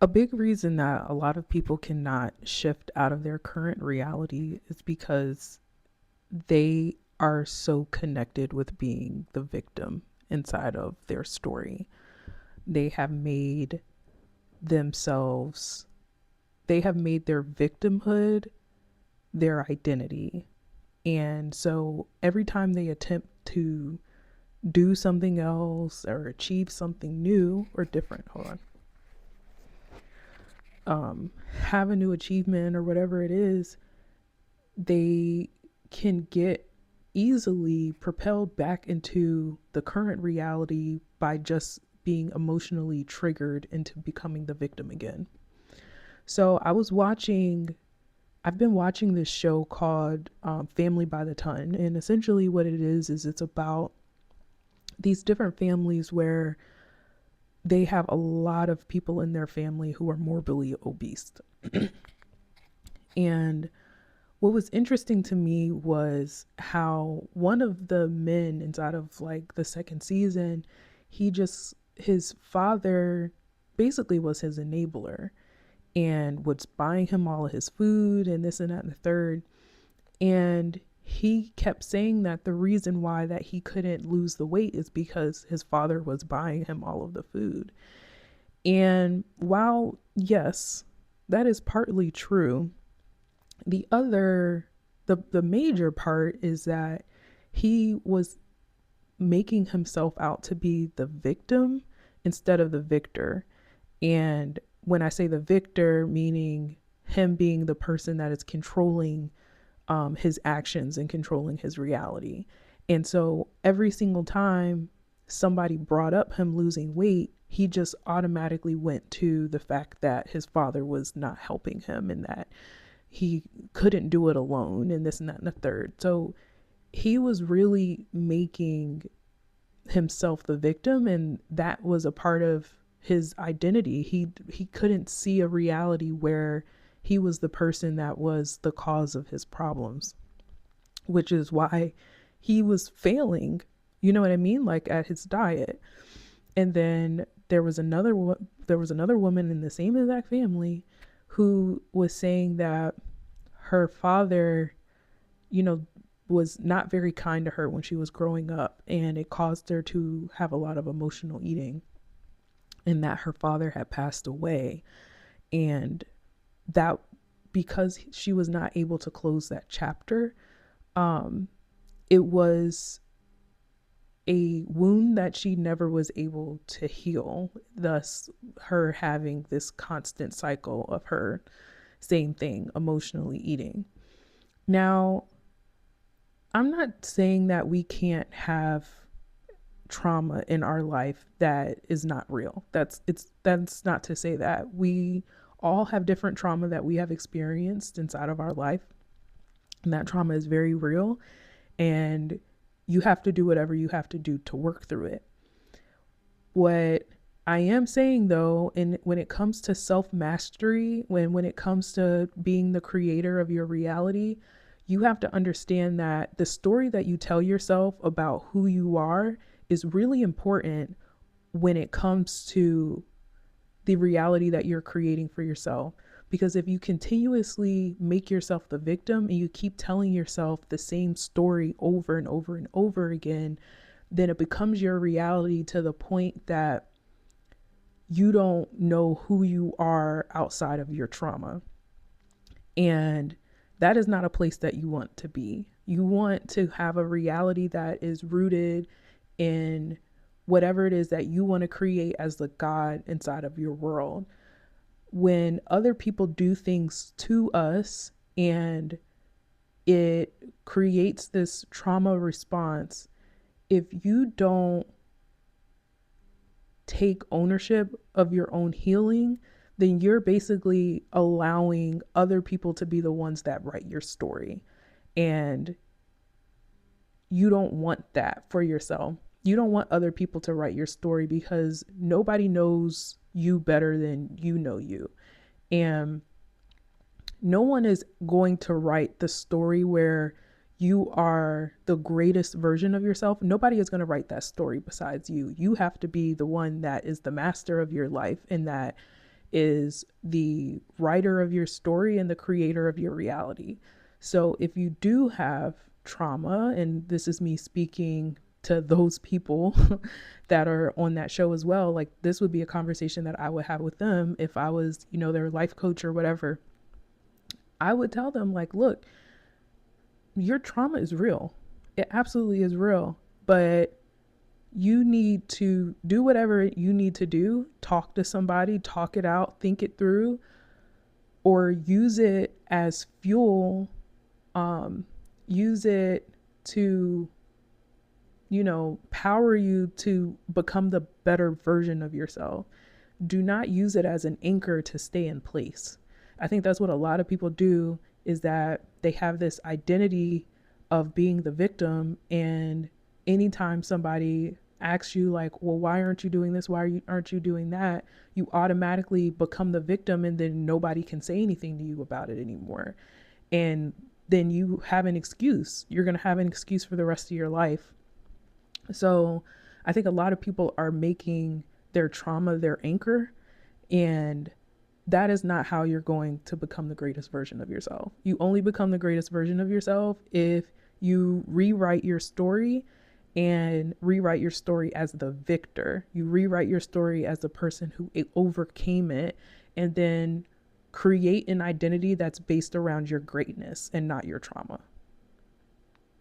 A big reason that a lot of people cannot shift out of their current reality is because they are so connected with being the victim inside of their story. They have made themselves, they have made their victimhood their identity. And so every time they attempt to do something else or achieve something new or different, hold on, have a new achievement or whatever it is, they can get easily propelled back into the current reality by just being emotionally triggered into becoming the victim again. So I've been watching this show called Family by the Ton. And essentially, what it is it's about these different families where they have a lot of people in their family who are morbidly obese. And what was interesting to me was how one of the men inside of like the second season, his father basically was his enabler and was buying him all of his food and this and that and the third. And he kept saying that the reason why that he couldn't lose the weight is because his father was buying him all of the food. And while yes, that is partly true, the other the major part is that he was making himself out to be the victim instead of the victor. And when I say the victor, meaning him being the person that is controlling his actions and controlling his reality. And so every single time somebody brought up him losing weight, he just automatically went to the fact that his father was not helping him and that he couldn't do it alone and this and that and the third. So he was really making himself the victim, and that was a part of his identity. He couldn't see a reality where he was the person that was the cause of his problems, which is why he was failing, you know what I mean, like at his diet. And then there was another woman in the same exact family who was saying that her father, you know, was not very kind to her when she was growing up, and it caused her to have a lot of emotional eating, and that her father had passed away. And that because she was not able to close that chapter, um, it was a wound that she never was able to heal, thus her having this constant cycle of her same thing, emotionally eating. Now, I'm not saying that we can't have trauma in our life that is not real. That's not to say that. We all have different trauma that we have experienced inside of our life, and that trauma is very real, and you have to do whatever you have to do to work through it. What I am saying though, and when it comes to self-mastery, when it comes to being the creator of your reality, you have to understand that the story that you tell yourself about who you are is really important when it comes to the reality that you're creating for yourself. Because if you continuously make yourself the victim and you keep telling yourself the same story over and over and over again, then it becomes your reality to the point that you don't know who you are outside of your trauma. And that is not a place that you want to be. You want to have a reality that is rooted in whatever it is that you want to create as the God inside of your world. When other people do things to us and it creates this trauma response, if you don't take ownership of your own healing, then you're basically allowing other people to be the ones that write your story. And you don't want that for yourself. You don't want other people to write your story because nobody knows you better than you know you. And no one is going to write the story where you are the greatest version of yourself. Nobody is going to write that story besides you. You have to be the one that is the master of your life and that is the writer of your story and the creator of your reality. So if you do have trauma, and this is me speaking to those people that are on that show as well, like this would be a conversation that I would have with them if I was, their life coach or whatever. I would tell them, like, look, your trauma is real. It absolutely is real. But you need to do whatever you need to do, talk to somebody, talk it out, think it through, or use it as fuel, use it to, power you to become the better version of yourself. Do not use it as an anchor to stay in place. I think that's what a lot of people do, is that they have this identity of being the victim, and anytime somebody asks you, like, well, why aren't you doing this, aren't you doing that, you automatically become the victim, and then nobody can say anything to you about it anymore. And then you have an excuse. You're going to have an excuse for the rest of your life. So I think a lot of people are making their trauma their anchor, and that is not how you're going to become the greatest version of yourself. You only become the greatest version of yourself if you rewrite your story, and rewrite your story as the victor. You rewrite your story as the person who overcame it, and then create an identity that's based around your greatness and not your trauma.